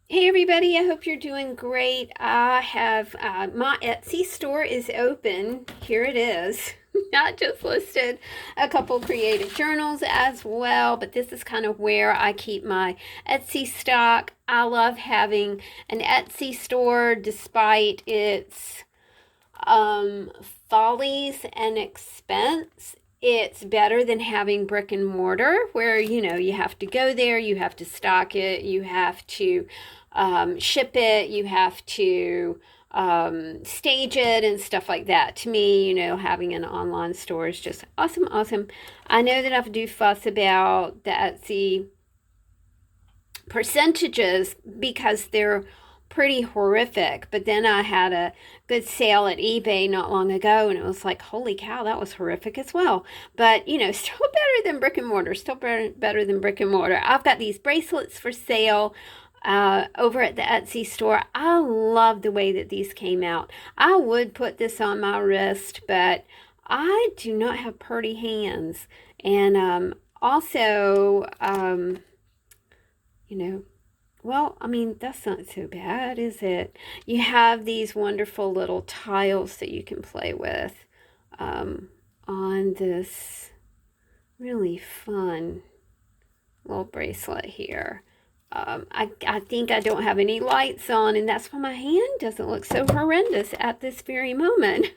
Hey everybody, I hope you're doing great. I have my Etsy store is open. Here it is. I just listed a couple creative journals as well, but this is kind of where I keep my Etsy stock. I love having an Etsy store despite its um, follies and expense. It's better than having brick and mortar where you have to go there, you have to stock it, you have to ship it, you have to stage it and stuff like that. To me, having an online store is just awesome, awesome. I know that I do fuss about the Etsy percentages because they're pretty horrific. But then I had a good sale at eBay not long ago, and it was like, holy cow, that was horrific as well. But, still better than brick and mortar, still better than brick and mortar. I've got these bracelets for sale. Over at the Etsy store. I love the way that these came out. I would put this on my wrist, but I do not have pretty hands. And also, you know, well, I mean, that's not so bad, is it? You have these wonderful little tiles that you can play with um, on this really fun little bracelet here. I think I don't have any lights on, and that's why my hand doesn't look so horrendous at this very moment.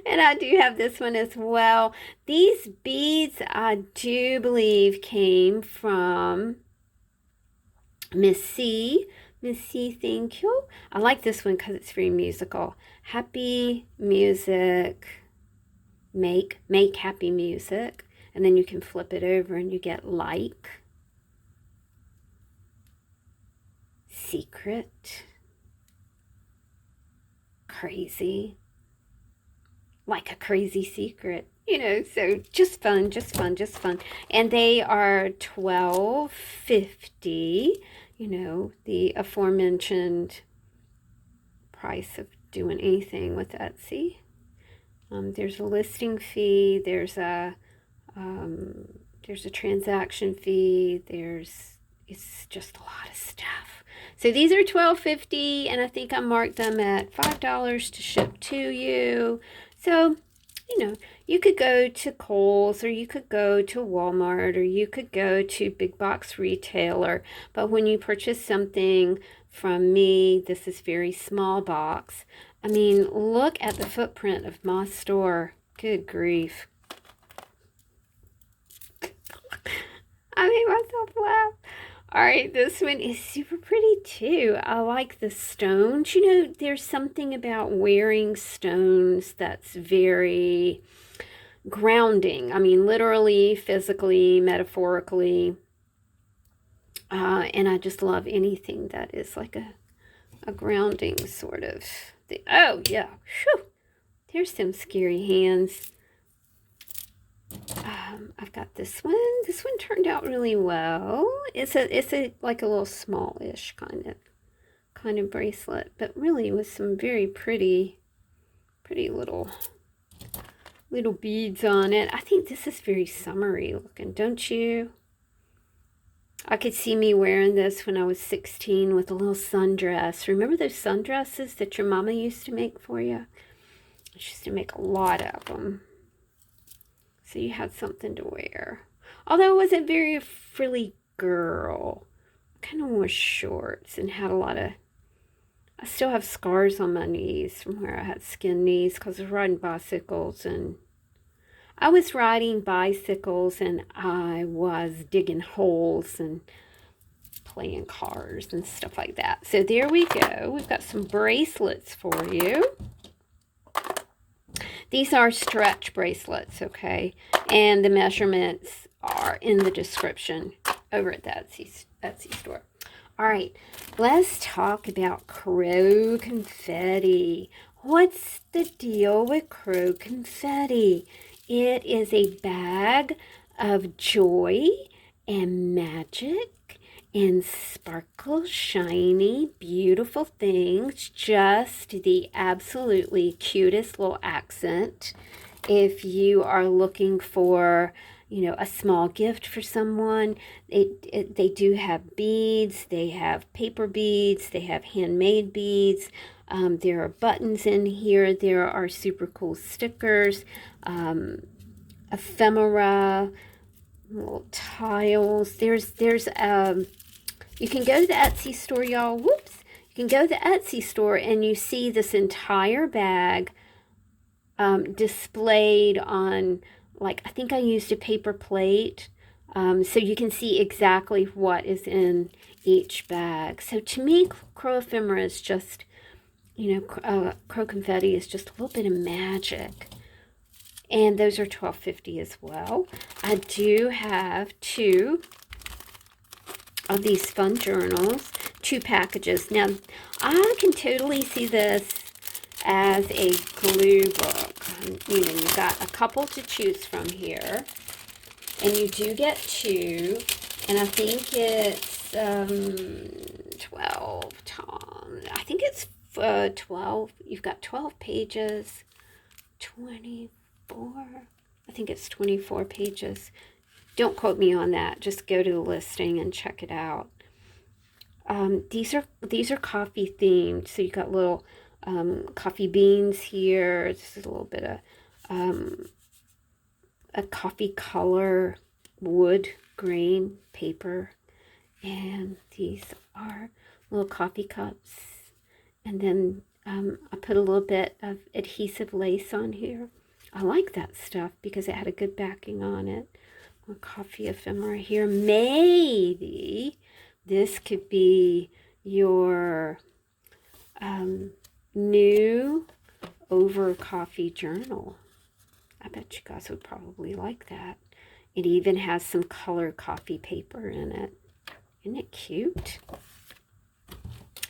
And I do have this one as well. These beads, I do believe, came from Miss C. Miss C, thank you. I like this one because it's very musical. Happy music. Make happy music. And then you can flip it over and you get like. Secret. Crazy. Like a crazy secret. So just fun, just fun, just fun. And they are $12.50. The aforementioned price of doing anything with Etsy. There's a listing fee. There's a transaction fee. It's just a lot of stuff. So these are $12.50, and I think I marked them at $5 to ship to you. So, you could go to Kohl's, or you could go to Walmart, or you could go to big box retailer. But when you purchase something from me, this is very small box. I mean, look at the footprint of my store. Good grief. I made myself laugh. All right, this one is super pretty too. I like the stones. There's something about wearing stones that's very grounding. I mean, literally, physically, metaphorically. And I just love anything that is like a grounding sort of thing. Oh, yeah. Whew. There's some scary hands. I've got this one. This one turned out really well. It's a like a little smallish kind of bracelet, but really with some very pretty little beads on it. I think this is very summery looking, don't you? I could see me wearing this when I was 16 with a little sundress. Remember those sundresses that your mama used to make for you? She used to make a lot of them. So you had something to wear. Although I wasn't very frilly girl. I kind of wore shorts and had a lot of... I still have scars on my knees from where I had skin knees because I was riding bicycles, and I was digging holes and playing cars and stuff like that. So there we go. We've got some bracelets for you. These are stretch bracelets, okay? And the measurements are in the description over at the Etsy store. All right, let's talk about crow confetti. What's the deal with crow confetti? It is a bag of joy and magic and sparkle, shiny, beautiful things. Just the absolutely cutest little accent. If you are looking for, you know, a small gift for someone. They do have beads, they have paper beads, they have handmade beads. There are buttons in here. There are super cool stickers, ephemera, little tiles. You can go to the Etsy store, y'all. Whoops. You can go to the Etsy store and you see this entire bag displayed on, like, I think I used a paper plate. So you can see exactly what is in each bag. So to me, crow ephemera is just, you know, crow confetti is just a little bit of magic. And those are $12.50 as well. I do have 2 of these fun journals, 2 packages. Now, I can totally see this as a glue book. You know, you've got a couple to choose from here. And you do get 2. And I think it's 12 times. I think it's 12. You've got 12 pages. 24. I think it's 24 pages. Don't quote me on that. Just go to the listing and check it out. These are coffee themed. So you got little coffee beans here. This is a little bit of a coffee color wood grain paper, and these are little coffee cups. And then I put a little bit of adhesive lace on here. I like that stuff because it had a good backing on it. A coffee ephemera here. Maybe this could be your new over coffee journal. I bet you guys would probably like that. It even has some color coffee paper in it. Isn't it cute?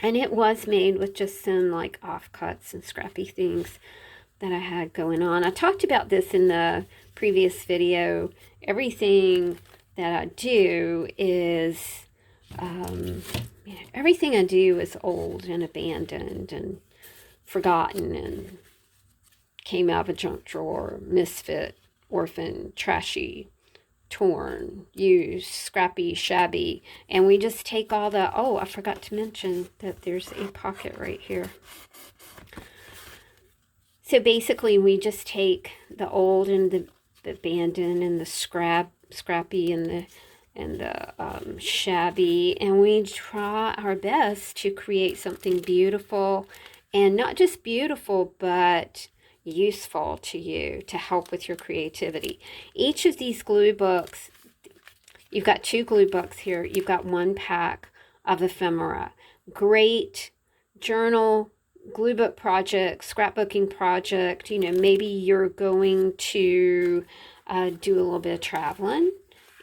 And it was made with just some like offcuts and scrappy things that I had going on. I talked about this in the previous video. Everything that I do is, everything I do is old and abandoned and forgotten and came out of a junk drawer, misfit, orphan, trashy, torn, used, scrappy, shabby, and we just take all the, oh, I forgot to mention that there's a pocket right here. So basically we just take the old and the abandoned and the scrappy and the shabby, and we try our best to create something beautiful, and not just beautiful, but useful to you, to help with your creativity. Each of these glue books, you've got 2 glue books here. You've got 1 pack of ephemera. Great journal, glue book project, scrapbooking project. You know, maybe you're going to do a little bit of traveling,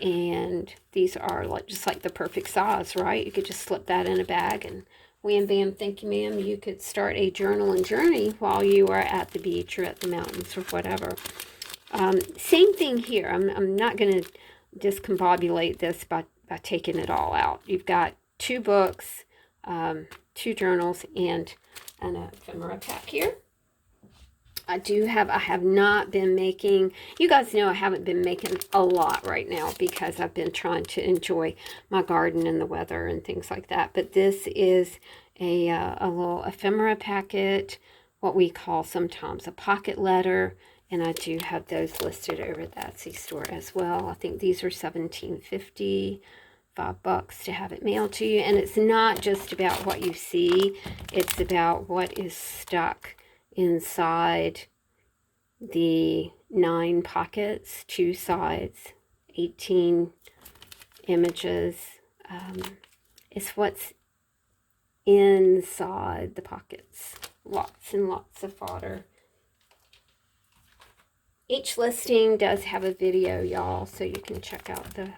and these are like just like the perfect size, right? You could just slip that in a bag and wham bam, thank you ma'am. You could start a journal and journey while you are at the beach or at the mountains or whatever. Same thing here. I'm not going to discombobulate this by taking it all out. You've got 2 books, 2 journals, and an ephemera pack here. I have not been making, you guys know I haven't been making a lot right now because I've been trying to enjoy my garden and the weather and things like that. But this is a little ephemera packet, what we call sometimes a pocket letter. And I do have those listed over at the Etsy store as well. I think these are $17.50, $5 to have it mailed to you. And it's not just about what you see. It's about what is stuck inside the 9 pockets, 2 sides, 18 images. It's what's inside the pockets. Lots and lots of fodder. Each listing does have a video, y'all, so you can check out the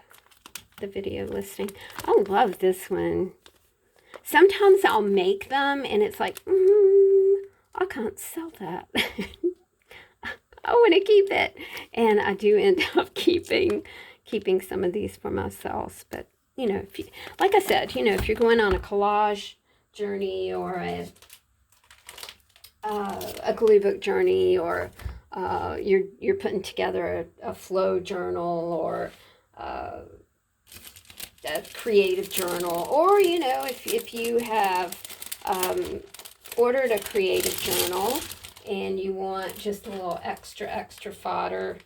video listing. I love this one. Sometimes I'll make them and it's like, I can't sell that. I want to keep it. And I do end up keeping some of these for myself. But, you know, if you, like I said, you know, if you're going on a collage journey or a glue book journey or you're putting together a flow journal or a creative journal, or if you have ordered a creative journal and you want just a little extra fodder,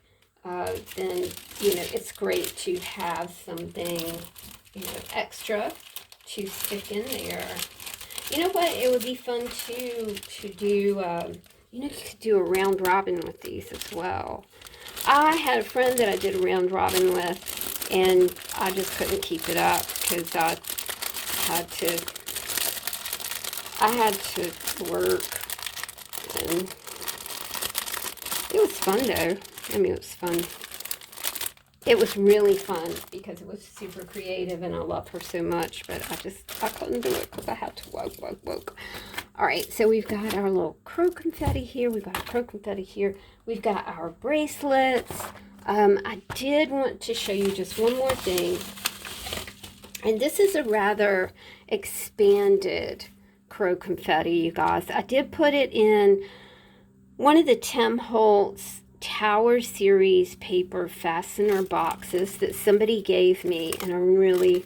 then it's great to have something extra to stick in there. You know what? It would be fun too to do. You could do a round robin with these as well. I had a friend that I did a round robin with, and I just couldn't keep it up because I had to work, and it was fun though. I mean, it was fun. It was really fun because it was super creative, and I love her so much, but I couldn't do it because I had to work. All right, so we've got our little crow confetti here. We've got our crow confetti here. We've got our bracelets. I did want to show you just one more thing. And this is a rather expanded crow confetti, you guys. I did put it in one of the Tim Holtz Tower Series paper fastener boxes that somebody gave me, and I really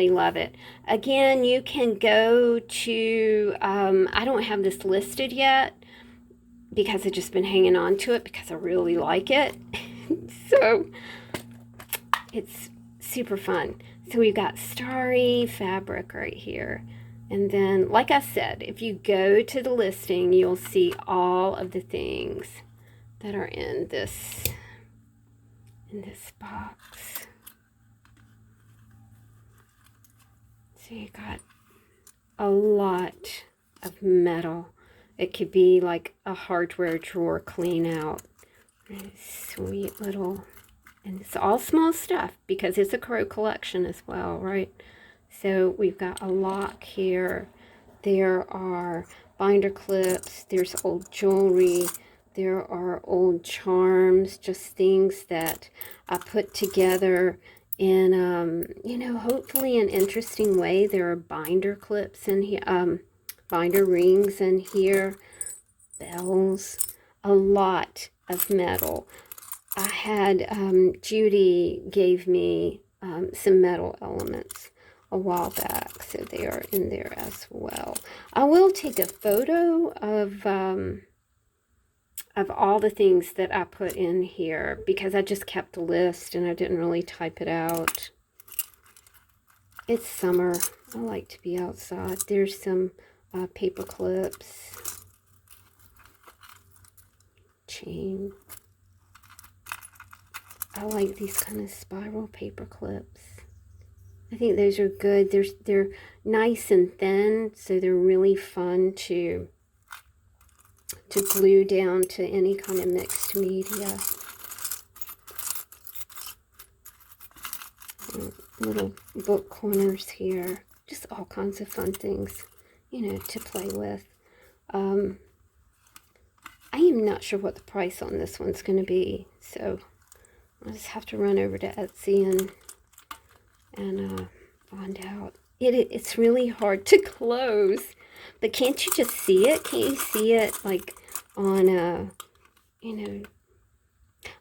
love it. Again, you can go to, I don't have this listed yet because I've just been hanging on to it because I really like it. So it's super fun. So we've got starry fabric right here. And then, like I said, if you go to the listing, you'll see all of the things that are in this box. So you got a lot of metal. It could be like a hardware drawer clean out. Sweet little, and it's all small stuff because it's a crow collection as well, right? So we've got a lock here. There are binder clips. There's old jewelry. There are old charms, just things that I put together in, hopefully an interesting way. There are binder clips in here, binder rings in here, bells, a lot of metal. I had, Judy gave me some metal elements a while back, so they are in there as well. I will take a photo of all the things that I put in here because I just kept a list and I didn't really type it out. It's summer. I like to be outside. There's some paper clips, chain. I like these kind of spiral paper clips. I think those are good. They're nice and thin, so they're really fun to glue down to any kind of mixed media. Little book corners here. Just all kinds of fun things, to play with. I am not sure what the price on this one's going to be, so I'll just have to run over to Etsy and find out. It's really hard to close, but can't you just see it? Can't you see it like on a,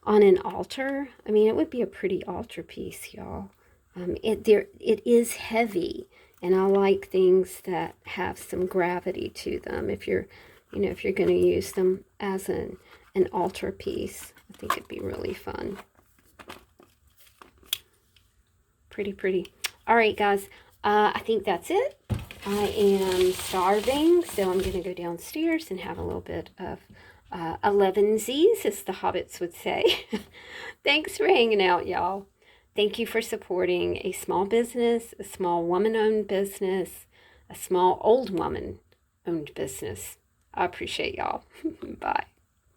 on an altar? I mean, it would be a pretty altar piece, y'all. It is heavy, and I like things that have some gravity to them. If you're going to use them as an altar piece, I think it'd be really fun. Pretty. All right, guys. I think that's it. I am starving, so I'm going to go downstairs and have a little bit of 11sies, as the hobbits would say. Thanks for hanging out, y'all. Thank you for supporting a small business, a small woman-owned business, a small old woman-owned business. I appreciate y'all. Bye.